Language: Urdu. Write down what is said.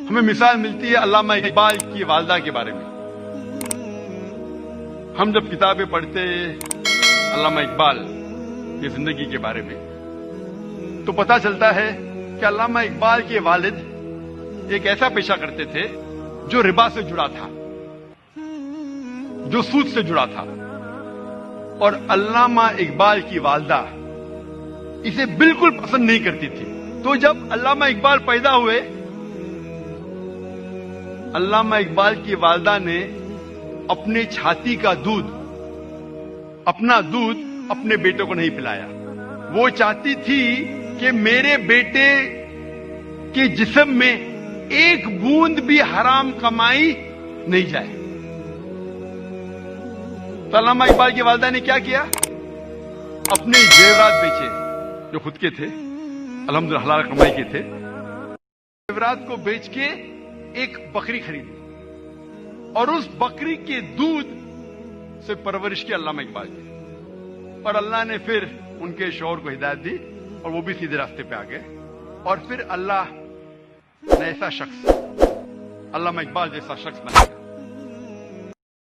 ہمیں مثال ملتی ہے علامہ اقبال کی والدہ کے بارے میں۔ ہم جب کتابیں پڑھتے علامہ اقبال کی زندگی کے بارے میں تو پتہ چلتا ہے کہ علامہ اقبال کے والد ایک ایسا پیشہ کرتے تھے جو ربا سے جڑا تھا، جو سود سے جڑا تھا، اور علامہ اقبال کی والدہ اسے بالکل پسند نہیں کرتی تھی۔ تو جب علامہ اقبال پیدا ہوئے، علامہ اقبال کی والدہ نے اپنے چھاتی کا دودھ، اپنا دودھ اپنے بیٹے کو نہیں پلایا۔ وہ چاہتی تھی کہ میرے بیٹے کے جسم میں ایک بوند بھی حرام کمائی نہیں جائے۔ تو علامہ اقبال کی والدہ نے کیا کیا؟ اپنے زیورات بیچے جو خود کے تھے، الحمدللہ حلال کمائی کے تھے، زیورات کو بیچ کے ایک بکری خریدی اور اس بکری کے دودھ سے پرورش کی علامہ اقبال کی، اور اللہ نے پھر ان کے شوہر کو ہدایت دی اور وہ بھی سیدھے راستے پہ آ گئے، اور پھر اللہ نے ایسا شخص، علامہ اقبال جیسا شخص بنایا۔